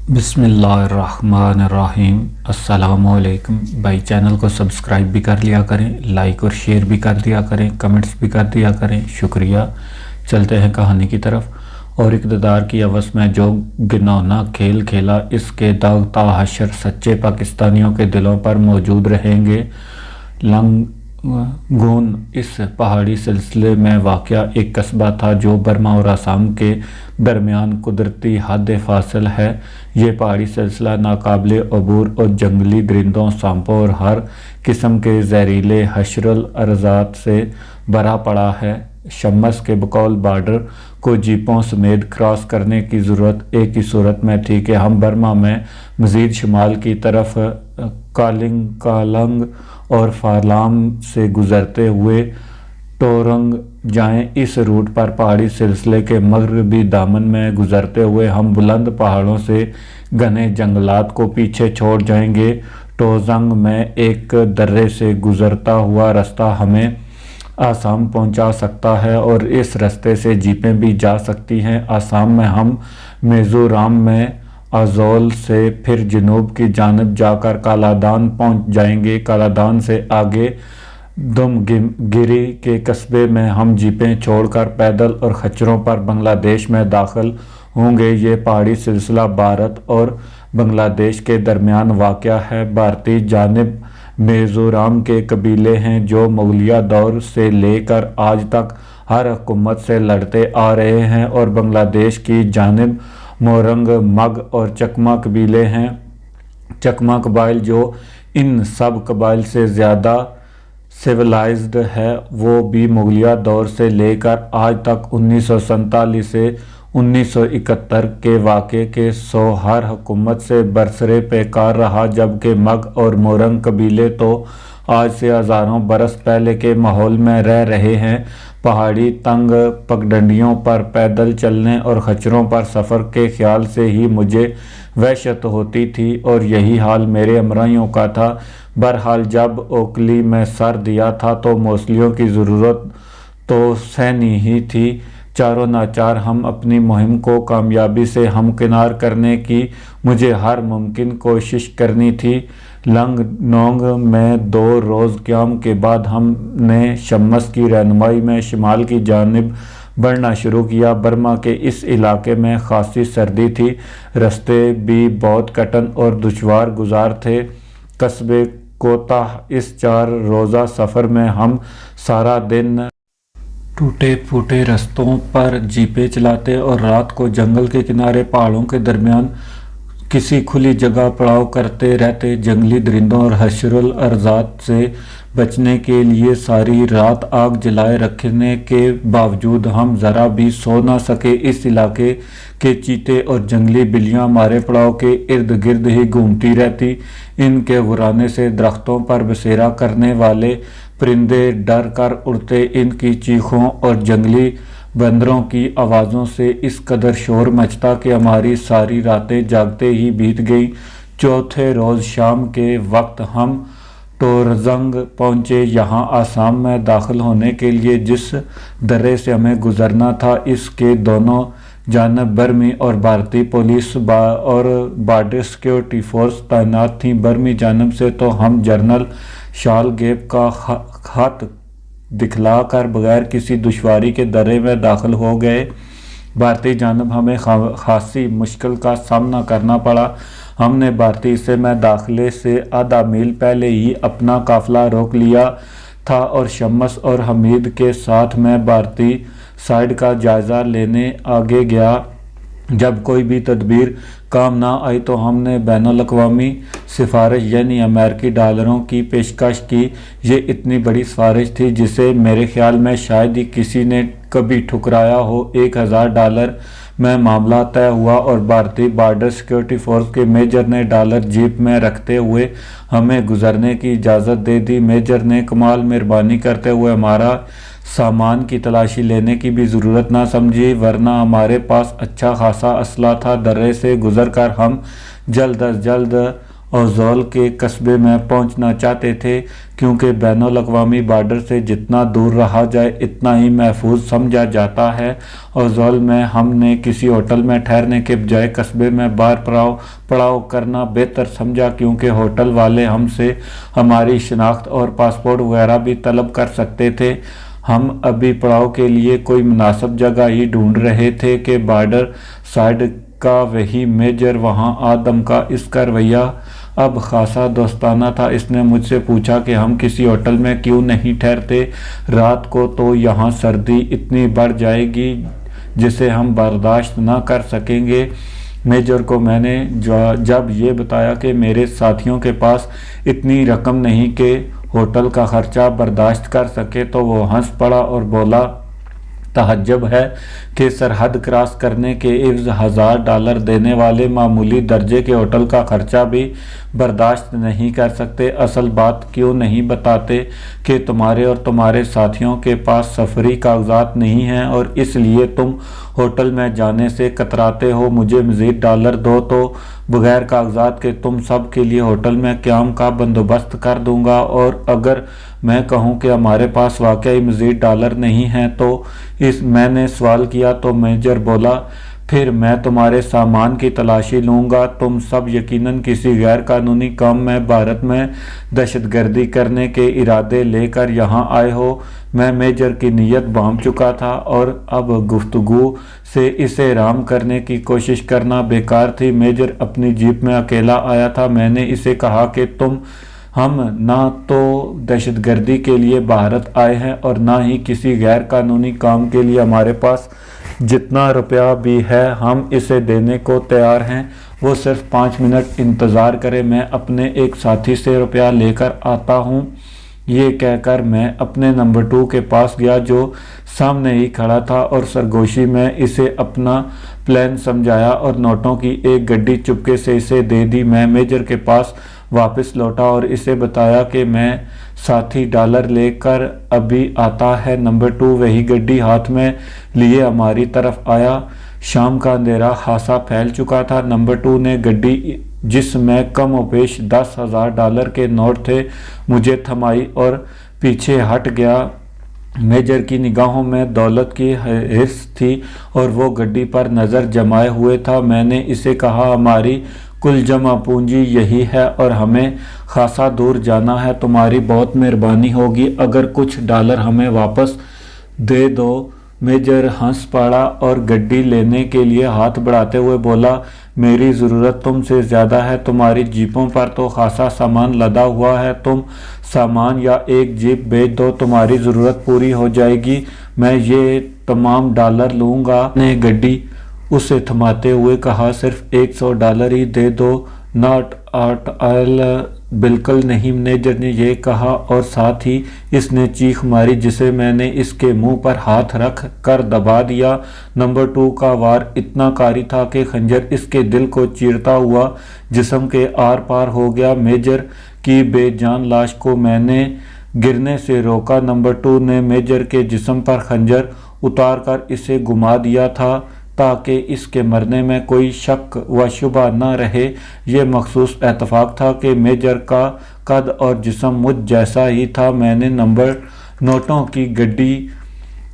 بسم اللہ الرحمن الرحیم۔ السلام علیکم بھائی، چینل کو سبسکرائب بھی کر لیا کریں، لائک اور شیئر بھی کر دیا کریں، کمنٹس بھی کر دیا کریں، شکریہ۔ چلتے ہیں کہانی کی طرف۔ اور اقتدار کی ہوس میں جو گنونا کھیل کھیلا، اس کے داغ تا حشر سچے پاکستانیوں کے دلوں پر موجود رہیں گے۔ لنگون اس پہاڑی سلسلے میں واقع ایک قصبہ تھا جو برما اور آسام کے درمیان قدرتی حد فاصل ہے۔ یہ پہاڑی سلسلہ ناقابل عبور اور جنگلی درندوں، سانپوں اور ہر قسم کے زہریلے حشرالارضات سے بھرا پڑا ہے۔ شمس کے بقول بارڈر کو جیپوں سمیت کراس کرنے کی ضرورت ایک ہی صورت میں تھی کہ ہم برما میں مزید شمال کی طرف کالنگ اور فالام سے گزرتے ہوئے ٹورنگ جائیں۔ اس روٹ پر پہاڑی سلسلے کے مغربی دامن میں گزرتے ہوئے ہم بلند پہاڑوں سے گھنے جنگلات کو پیچھے چھوڑ جائیں گے۔ ٹوزنگ میں ایک درے سے گزرتا ہوا رستہ ہمیں آسام پہنچا سکتا ہے اور اس رستے سے جیپیں بھی جا سکتی ہیں۔ آسام میں ہم میزورام میں آئزول سے پھر جنوب کی جانب جا کر کالادان پہنچ جائیں گے۔ کالادان سے آگے دمگیری کے قصبے میں ہم جیپیں چھوڑ کر پیدل اور خچروں پر بنگلہ دیش میں داخل ہوں گے۔ یہ پہاڑی سلسلہ بھارت اور بنگلہ دیش کے درمیان واقع ہے۔ بھارتی جانب میزورام کے قبیلے ہیں جو مغلیہ دور سے لے کر آج تک ہر حکومت سے لڑتے آ رہے ہیں، اور بنگلہ دیش کی جانب مورنگ، مگ اور چکما قبیلے ہیں۔ چکما قبائل جو ان سب قبائل سے زیادہ سویلائزڈ ہے، وہ بھی مغلیہ دور سے لے کر آج تک 1947 سے 1971 کے واقعے کے سو ہر حکومت سے برسرے پیکار رہا، جبکہ مگ اور مورنگ قبیلے تو آج سے ہزاروں برس پہلے کے ماحول میں رہ رہے ہیں۔ پہاڑی تنگ پگڈنڈیوں پر پیدل چلنے اور خچروں پر سفر کے خیال سے ہی مجھے وحشت ہوتی تھی، اور یہی حال میرے ہمراہیوں کا تھا۔ بہرحال جب اوکلی میں سر دیا تھا تو موصلیوں کی ضرورت تو سہنی ہی تھی۔ چاروں ناچار ہم اپنی مہم کو کامیابی سے ہمکنار کرنے کی مجھے ہر ممکن کوشش کرنی تھی۔ لنگنونگ میں 2 روز قیام کے بعد ہم نے شمس کی رہنمائی میں شمال کی جانب بڑھنا شروع کیا۔ برما کے اس علاقے میں خاصی سردی تھی، رستے بھی بہت کٹن اور دشوار گزار تھے۔ قصبے کوتاہ اس 4 روزہ سفر میں ہم سارا دن ٹوٹے پھوٹے رستوں پر جیپیں چلاتے اور رات کو جنگل کے کنارے پہاڑوں کے درمیان کسی کھلی جگہ پڑاؤ کرتے رہتے۔ جنگلی درندوں اور حشرالارضات سے بچنے کے لیے ساری رات آگ جلائے رکھنے کے باوجود ہم ذرا بھی سو نہ سکے۔ اس علاقے کے چیتے اور جنگلی بلیاں ہمارے پڑاؤ کے ارد گرد ہی گھومتی رہتی۔ ان کے غرانے سے درختوں پر بسیرا کرنے والے پرندے ڈر کر اڑتے۔ ان کی چیخوں اور جنگلی بندروں کی آوازوں سے اس قدر شور مچتا کہ ہماری ساری راتیں جاگتے ہی بیت گئیں۔ چوتھے روز شام کے وقت ہم ٹورزنگ پہنچے۔ یہاں آسام میں داخل ہونے کے لیے جس درے سے ہمیں گزرنا تھا، اس کے دونوں جانب برمی اور بھارتی پولیس اور بارڈر سیکورٹی فورس تعینات تھیں۔ برمی جانب سے تو ہم جنرل شال گیپ کا خط دکھلا کر بغیر کسی دشواری کے درے میں داخل ہو گئے۔ بھارتی جانب ہمیں خاصی مشکل کا سامنا کرنا پڑا۔ ہم نے بھارتی حصے میں داخلے سے آدھا میل پہلے ہی اپنا قافلہ روک لیا تھا، اور شمس اور حمید کے ساتھ میں بھارتی سائیڈ کا جائزہ لینے آگے گیا۔ جب کوئی بھی تدبیر کام نہ آئی تو ہم نے بین الاقوامی سفارش یعنی امریکی ڈالروں کی پیشکش کی۔ یہ اتنی بڑی سفارش تھی جسے میرے خیال میں شاید ہی کسی نے کبھی ٹھکرایا ہو۔ $1000 میں معاملہ طے ہوا، اور بھارتی بارڈر سیکورٹی فورس کے میجر نے ڈالر جیپ میں رکھتے ہوئے ہمیں گزرنے کی اجازت دے دی۔ میجر نے کمال مہربانی کرتے ہوئے ہمارا سامان کی تلاشی لینے کی بھی ضرورت نہ سمجھی، ورنہ ہمارے پاس اچھا خاصا اسلحہ تھا۔ درے سے گزر کر ہم جلد از جلد اوزول کے قصبے میں پہنچنا چاہتے تھے، کیونکہ بین الاقوامی بارڈر سے جتنا دور رہا جائے اتنا ہی محفوظ سمجھا جاتا ہے۔ اوزول میں ہم نے کسی ہوٹل میں ٹھہرنے کے بجائے قصبے میں باہر پڑاؤ کرنا بہتر سمجھا، کیونکہ ہوٹل والے ہم سے ہماری شناخت اور پاسپورٹ وغیرہ بھی طلب کر سکتے تھے۔ ہم ابھی پڑاؤ کے لیے کوئی مناسب جگہ ہی ڈھونڈ رہے تھے کہ بارڈر سائیڈ کا وہی میجر وہاں آ دمکا۔ اس کا رویہ اب خاصا دوستانہ تھا۔ اس نے مجھ سے پوچھا کہ ہم کسی ہوٹل میں کیوں نہیں ٹھہرتے، رات کو تو یہاں سردی اتنی بڑھ جائے گی جسے ہم برداشت نہ کر سکیں گے۔ میجر کو میں نے جب یہ بتایا کہ میرے ساتھیوں کے پاس اتنی رقم نہیں کہ ہوٹل کا خرچہ برداشت کر سکے تو وہ ہنس پڑا اور بولا، تعجب ہے کہ سرحد کراس کرنے کے عوض $1000 دینے والے معمولی درجے کے ہوٹل کا خرچہ بھی برداشت نہیں کر سکتے۔ اصل بات کیوں نہیں بتاتے کہ تمہارے اور تمہارے ساتھیوں کے پاس سفری کاغذات نہیں ہیں اور اس لیے تم ہوٹل میں جانے سے کتراتے ہو۔ مجھے مزید ڈالر دو تو بغیر کاغذات کے تم سب کے لیے ہوٹل میں قیام کا بندوبست کر دوں گا، اور اگر میں کہوں کہ ہمارے پاس واقعی مزید ڈالر نہیں ہیں تو میں نے سوال کیا تو میجر بولا، پھر میں تمہارے سامان کی تلاشی لوں گا۔ تم سب یقیناً کسی غیر قانونی کام میں بھارت میں دہشت گردی کرنے کے ارادے لے کر یہاں آئے ہو۔ میں میجر کی نیت بانپ چکا تھا اور اب گفتگو سے اسے رام کرنے کی کوشش کرنا بیکار تھی۔ میجر اپنی جیپ میں اکیلا آیا تھا۔ میں نے اسے کہا کہ ہم نہ تو دہشت گردی کے لیے بھارت آئے ہیں اور نہ ہی کسی غیر قانونی کام کے لیے۔ ہمارے پاس جتنا روپیہ بھی ہے ہم اسے دینے کو تیار ہیں، وہ صرف 5 منٹ انتظار کرے، میں اپنے ایک ساتھی سے روپیہ لے کر آتا ہوں۔ یہ کہہ کر میں اپنے نمبر 2 کے پاس گیا جو سامنے ہی کھڑا تھا اور سرگوشی میں اسے اپنا پلان سمجھایا اور نوٹوں کی ایک گڈی چپکے سے اسے دے دی۔ میں میجر کے پاس واپس لوٹا اور اسے بتایا کہ میں ساتھی ڈالر لے کر ابھی آتا ہے۔ نمبر 2 وہی گڈی ہاتھ میں لیے ہماری طرف آیا۔ شام کا اندھیرا خاصا پھیل چکا تھا۔ نمبر 2 نے گڈی جس میں کم و بیش $10,000 کے نوٹ تھے مجھے تھمائی اور پیچھے ہٹ گیا۔ میجر کی نگاہوں میں دولت کی ہرس تھی اور وہ گڈی پر نظر جمائے ہوئے تھا۔ میں نے اسے کہا، ہماری کل جمع پونجی یہی ہے اور ہمیں خاصا دور جانا ہے، تمہاری بہت مہربانی ہوگی اگر کچھ ڈالر ہمیں واپس دے دو۔ میجر ہنس پڑا اور گڈی لینے کے لیے ہاتھ بڑھاتے ہوئے بولا، میری ضرورت تم سے زیادہ ہے، تمہاری جیپوں پر تو خاصا سامان لدا ہوا ہے، تم سامان یا ایک جیپ بیچ دو، تمہاری ضرورت پوری ہو جائے گی، میں یہ تمام ڈالر لوں گا۔ نے گڈی اسے تھماتے ہوئے کہا، صرف $100 ہی دے دو۔ ناٹ ایٹ آل، بالکل نہیں، میجر نے یہ کہا اور ساتھ ہی اس نے چیخ ماری جسے میں نے اس کے منہ پر ہاتھ رکھ کر دبا دیا۔ نمبر 2 کا وار اتنا کاری تھا کہ خنجر اس کے دل کو چیرتا ہوا جسم کے آر پار ہو گیا۔ میجر کی بے جان لاش کو میں نے گرنے سے روکا۔ نمبر 2 نے میجر کے جسم پر خنجر اتار کر اسے گما دیا تھا تاکہ اس کے مرنے میں کوئی شک و شبہ نہ رہے۔ یہ مخصوص اتفاق تھا کہ میجر کا قد اور جسم مجھ جیسا ہی تھا۔ میں نے نوٹوں کی گڈی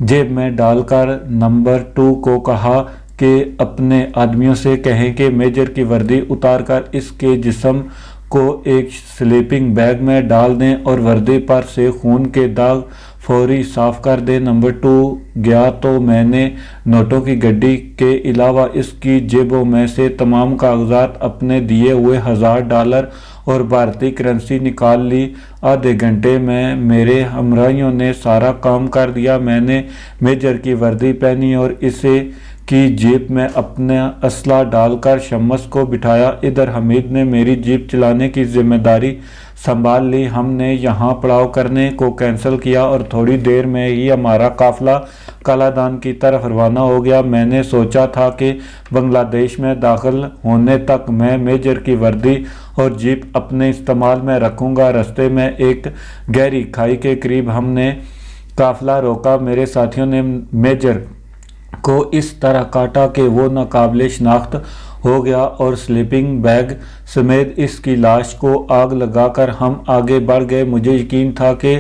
جیب میں ڈال کر نمبر 2 کو کہا کہ اپنے آدمیوں سے کہیں کہ میجر کی وردی اتار کر اس کے جسم کو ایک سلیپنگ بیگ میں ڈال دیں اور وردی پر سے خون کے داغ فوری صاف کر دیں۔ نمبر 2 گیا تو میں نے نوٹوں کی گڈی کے علاوہ اس کی جیبوں میں سے تمام کاغذات، اپنے دیے ہوئے $1000 اور بھارتی کرنسی نکال لی۔ آدھے گھنٹے میں میرے ہمراہیوں نے سارا کام کر دیا۔ میں نے میجر کی وردی پہنی اور اسے کی جیپ میں اپنا اسلحہ ڈال کر شمس کو بٹھایا۔ ادھر حمید نے میری جیپ چلانے کی ذمہ داری سنبھال لی۔ ہم نے یہاں پڑاؤ کرنے کو کینسل کیا اور تھوڑی دیر میں ہی ہمارا قافلہ کالادان کی طرف روانہ ہو گیا۔ میں نے سوچا تھا کہ بنگلہ دیش میں داخل ہونے تک میں میجر کی وردی اور جیپ اپنے استعمال میں رکھوں گا۔ رستے میں ایک گہری کھائی کے قریب ہم نے قافلہ روکا۔ میرے ساتھیوں نے میجر کو اس طرح کاٹا کہ وہ ناقابل شناخت ہو گیا اور سلیپنگ بیگ سمیت اس کی لاش کو آگ لگا کر ہم آگے بڑھ گئے۔ مجھے یقین تھا کہ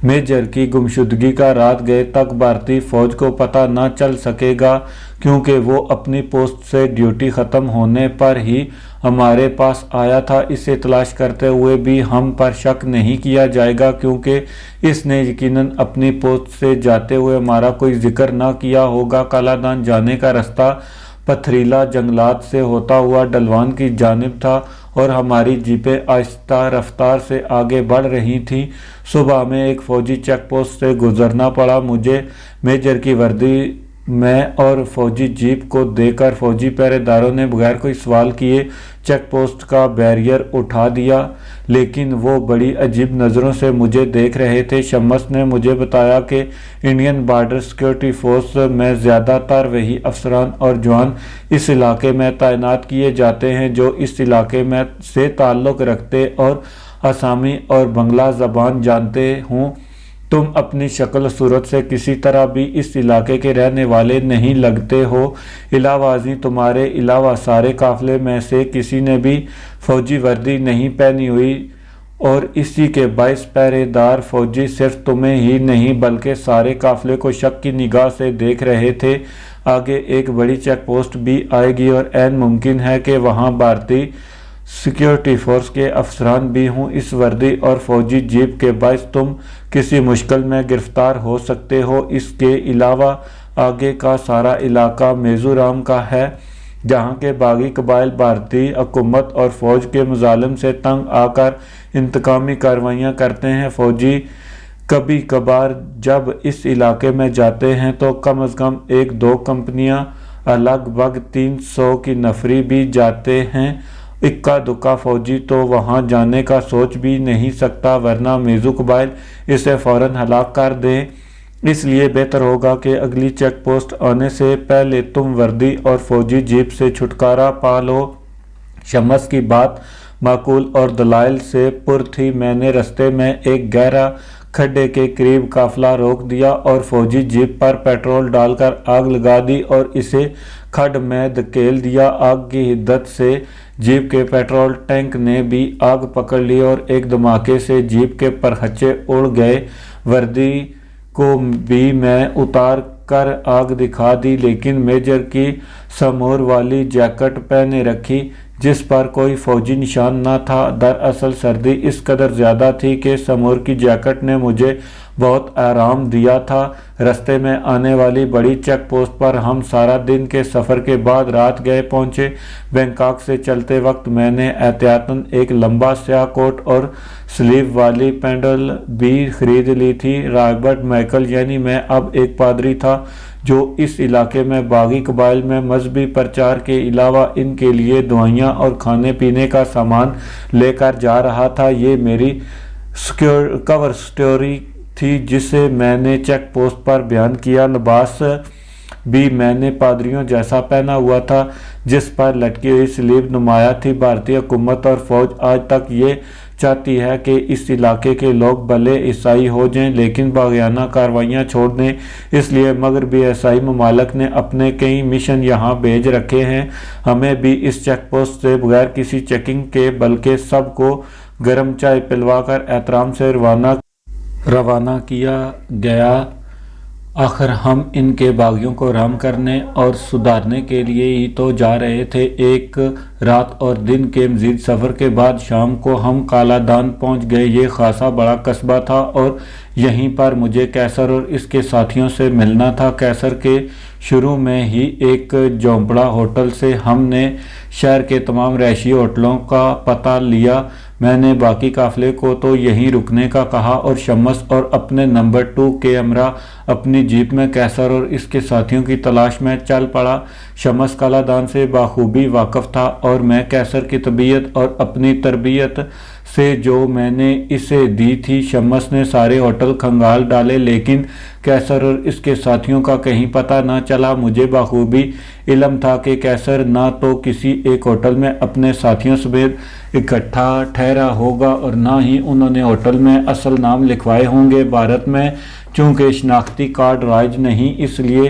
میجر کی گمشدگی کا رات گئے تک بھارتی فوج کو پتہ نہ چل سکے گا، کیونکہ وہ اپنی پوسٹ سے ڈیوٹی ختم ہونے پر ہی ہمارے پاس آیا تھا۔ اسے تلاش کرتے ہوئے بھی ہم پر شک نہیں کیا جائے گا، کیونکہ اس نے یقیناً اپنی پوسٹ سے جاتے ہوئے ہمارا کوئی ذکر نہ کیا ہوگا۔ کالا دان جانے کا رستہ پتھریلا جنگلات سے ہوتا ہوا ڈلوان کی جانب تھا اور ہماری جیپیں آہستہ رفتار سے آگے بڑھ رہی تھیں۔ صبح میں ایک فوجی چیک پوسٹ سے گزرنا پڑا۔ مجھے میجر کی وردی میں اور فوجی جیپ کو دیکھ کر فوجی پہرے داروں نے بغیر کوئی سوال کیے چیک پوسٹ کا بیریئر اٹھا دیا، لیکن وہ بڑی عجیب نظروں سے مجھے دیکھ رہے تھے۔ شمس نے مجھے بتایا کہ انڈین بارڈر سیکورٹی فورس میں زیادہ تر وہی افسران اور جوان اس علاقے میں تعینات کیے جاتے ہیں جو اس علاقے میں سے تعلق رکھتے اور آسامی اور بنگلہ زبان جانتے ہوں۔ تم اپنی شکل و صورت سے کسی طرح بھی اس علاقے کے رہنے والے نہیں لگتے ہو۔ علاوہ ازیں تمہارے علاوہ سارے قافلے میں سے کسی نے بھی فوجی وردی نہیں پہنی ہوئی، اور اسی کے باعث پہرے دار فوجی صرف تمہیں ہی نہیں بلکہ سارے قافلے کو شک کی نگاہ سے دیکھ رہے تھے۔ آگے ایک بڑی چیک پوسٹ بھی آئے گی اور عین ممکن ہے کہ وہاں بھارتی سیکیورٹی فورس کے افسران بھی ہوں۔ اس وردی اور فوجی جیپ کے باعث تم کسی مشکل میں گرفتار ہو سکتے ہو۔ اس کے علاوہ آگے کا سارا علاقہ میزورام کا ہے، جہاں کے باغی قبائل بھارتی حکومت اور فوج کے مظالم سے تنگ آ کر انتقامی کارروائیاں کرتے ہیں۔ فوجی کبھی کبھار جب اس علاقے میں جاتے ہیں تو کم از کم 1-2 کمپنیاں، لگ بھگ 300 کی نفری بھی جاتے ہیں۔ اکا دکا فوجی تو وہاں جانے کا سوچ بھی نہیں سکتا، ورنہ میزو قبائل اسے فوراً ہلاک کر دیں۔ اس لیے بہتر ہوگا کہ اگلی چیک پوسٹ آنے سے پہلے تم وردی اور فوجی جیپ سے چھٹکارا پا لو۔ شمس کی بات معقول اور دلائل سے پر تھی۔ میں نے رستے میں ایک گہرا کھڈے کے قریب قافلہ روک دیا اور فوجی جیپ پر پیٹرول ڈال کر آگ لگا دی اور اسے کھڈ میں دھکیل دیا۔ آگ کی حدت سے جیپ کے پیٹرول ٹینک نے بھی آگ پکڑ لی اور ایک دھماکے سے جیپ کے پرخچے اڑ گئے۔ وردی کو بھی میں اتار کر آگ دکھا دی، لیکن میجر کی سمور والی جیکٹ پہنے رکھی جس پر کوئی فوجی نشان نہ تھا۔ دراصل سردی اس قدر زیادہ تھی کہ سمور کی جیکٹ نے مجھے بہت آرام دیا تھا۔ رستے میں آنے والی بڑی چیک پوسٹ پر ہم سارا دن کے سفر کے بعد رات گئے پہنچے۔ بینکاک سے چلتے وقت میں نے احتیاطاً ایک لمبا سیاہ کوٹ اور سلیو والی پینڈل بھی خرید لی تھی۔ رابرٹ مائیکل یعنی میں اب ایک پادری تھا جو اس علاقے میں باغی قبائل میں مذہبی پرچار کے علاوہ ان کے لیے دوائیاں اور کھانے پینے کا سامان لے کر جا رہا تھا۔ یہ میری کور سٹوری تھی جسے میں نے چیک پوسٹ پر بیان کیا۔ لباس بھی میں نے پادریوں جیسا پہنا ہوا تھا جس پر لٹکی ہوئی سلیب نمایاں تھی۔ بھارتی حکومت اور فوج آج تک یہ چاہتی ہے کہ اس علاقے کے لوگ بھلے عیسائی ہو جائیں لیکن باغیانہ کارروائیاں چھوڑ دیں، اس لیے مغربی عیسائی ممالک نے اپنے کئی مشن یہاں بھیج رکھے ہیں۔ ہمیں بھی اس چیک پوسٹ سے بغیر کسی چیکنگ کے بلکہ سب کو گرم چائے پلوا کر احترام سے روانہ کیا گیا۔ آخر ہم ان کے باغیوں کو رحم کرنے اور سدھارنے کے لیے ہی تو جا رہے تھے۔ ایک رات اور دن کے مزید سفر کے بعد شام کو ہم کالا دان پہنچ گئے۔ یہ خاصا بڑا قصبہ تھا اور یہیں پر مجھے کیسر اور اس کے ساتھیوں سے ملنا تھا۔ کیسر کے شروع میں ہی ایک جھونپڑا ہوٹل سے ہم نے شہر کے تمام رہائشی ہوٹلوں کا پتہ لیا۔ میں نے باقی قافلے کو تو یہیں رکنے کا کہا اور شمس اور اپنے نمبر 2 کے ہمراہ اپنی جیپ میں کیسر اور اس کے ساتھیوں کی تلاش میں چل پڑا۔ شمس کالا دان سے بخوبی واقف تھا اور میں کیسر کی طبیعت اور اپنی تربیت سے جو میں نے اسے دی تھی۔ شمس نے سارے ہوٹل کھنگال ڈالے لیکن کیسر اور اس کے ساتھیوں کا کہیں پتہ نہ چلا۔ مجھے بخوبی علم تھا کہ کیسر نہ تو کسی ایک ہوٹل میں اپنے ساتھیوں سمیت اکٹھا ٹھہرا ہوگا اور نہ ہی انہوں نے ہوٹل میں اصل نام لکھوائے ہوں گے۔ بھارت میں چونکہ شناختی کارڈ رائج نہیں، اس لیے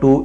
2